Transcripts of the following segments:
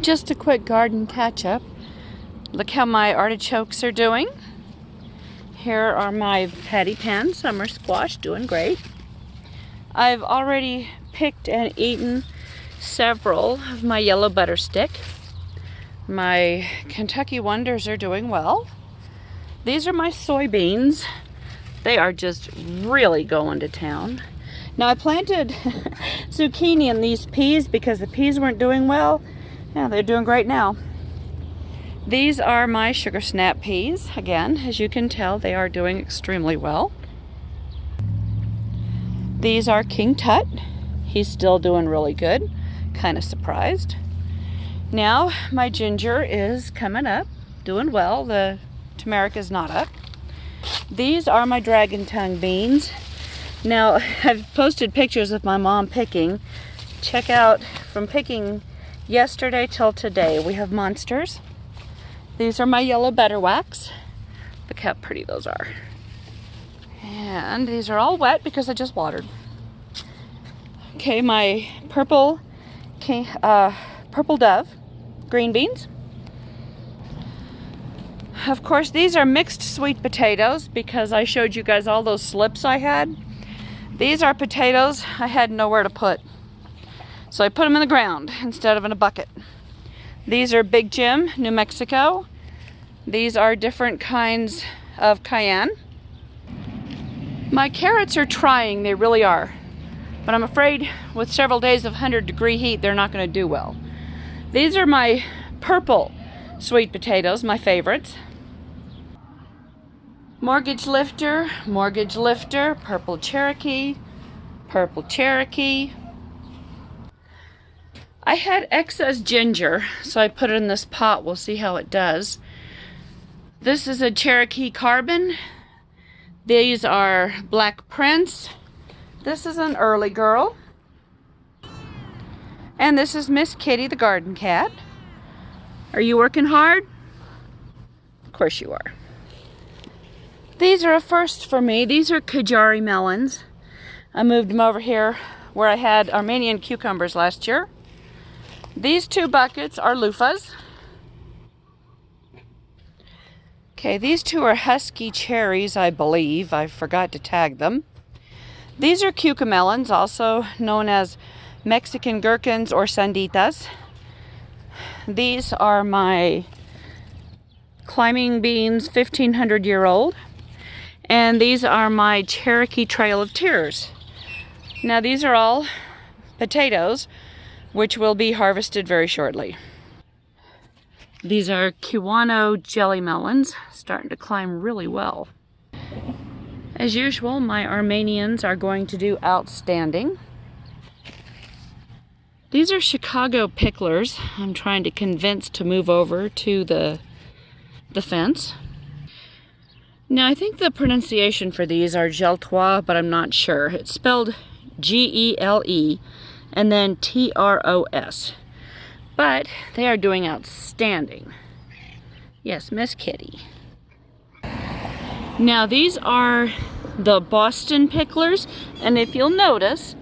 Just a quick garden catch-up. Look how my artichokes are doing. Here are my patty pan summer squash, doing great. I've already picked and eaten several of my yellow butter stick. My Kentucky Wonders are doing well. These are my soybeans. They are just really going to town. Now I planted zucchini in these peas because the peas weren't doing well. Yeah, they're doing great now. These are my sugar snap peas. Again, as you can tell, they are doing extremely well. These are King Tut. He's still doing really good. Kind of surprised. Now my ginger is coming up, doing well. The turmeric is not up. These are my dragon tongue beans. Now I've posted pictures of my mom picking. Check out from picking yesterday till today. We have monsters. These are my yellow butter wax. Look how pretty those are. And these are all wet because I just watered. Okay, my purple dove green beans. Of course, these are mixed sweet potatoes because I showed you guys all those slips I had. These are potatoes I had nowhere to put. So I put them in the ground instead of in a bucket. These are Big Jim, New Mexico. These are different kinds of cayenne. My carrots are trying, they really are. But I'm afraid with several days of 100-degree heat, they're not going to do well. These are my purple sweet potatoes, my favorites. Mortgage lifter, purple Cherokee. I had excess ginger, so I put it in this pot. We'll see how it does. This is a Cherokee Carbon. These are Black Prince. This is an Early Girl. And this is Miss Kitty, the garden cat. Are you working hard? Of course you are. These are a first for me. These are Kajari melons. I moved them over here where I had Armenian cucumbers last year. These two buckets are loofahs. Okay, these two are husky cherries, I believe. I forgot to tag them. These are cucamelons, also known as Mexican gherkins or sanditas. These are my climbing beans, 1,500-year-old. And these are my Cherokee Trail of Tears. Now these are all potatoes, which will be harvested very shortly. These are Kiwano jelly melons, starting to climb really well. As usual, my Armenians are going to do outstanding. These are Chicago picklers. I'm trying to convince to move over to the fence. Now, I think the pronunciation for these are Geltois, but I'm not sure. It's spelled G-E-L-E and then T-R-O-S. But they are doing outstanding. Yes, Miss Kitty. Now, these are the Boston picklers, and if you'll notice,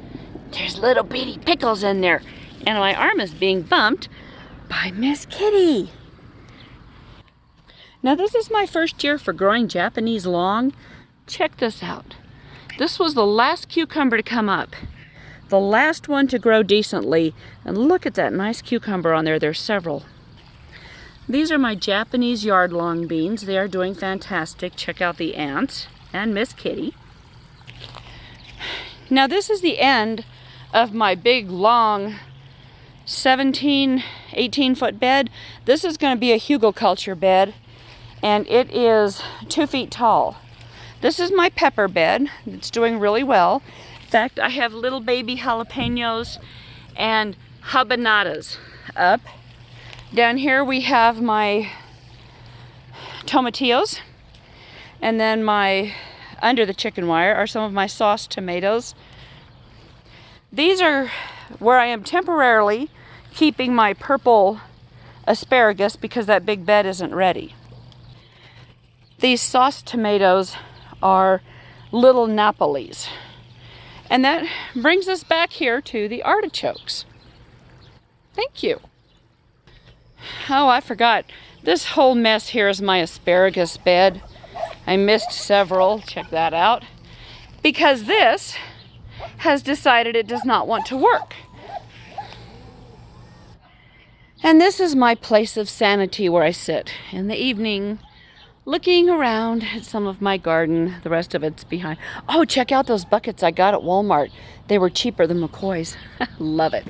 there's little bitty pickles in there, and my arm is being bumped by Miss Kitty. Now, this is my first year for growing Japanese long. Check this out. This was the last cucumber to come up. The last one to grow decently. And look at that nice cucumber on there. There's several. These are my Japanese yard long beans. They are doing fantastic. Check out the ants and Miss Kitty. Now, this is the end of my big, long 17, 18-foot bed. This is going to be a hugelkultur bed. And it is 2 feet tall. This is my pepper bed. It's doing really well. In fact, I have little baby jalapenos and habanadas up. Down here we have my tomatillos. And then under the chicken wire are some of my sauce tomatoes. These are where I am temporarily keeping my purple asparagus because that big bed isn't ready. These sauce tomatoes are little Napolis. And that brings us back here to the artichokes. Thank you. Oh, I forgot. This whole mess here is my asparagus bed. I missed several. Check that out. Because this has decided it does not want to work. And this is my place of sanity where I sit in the evening, looking around at some of my garden. The rest of it's behind. Oh, check out those buckets I got at Walmart. They were cheaper than McCoy's. Love it.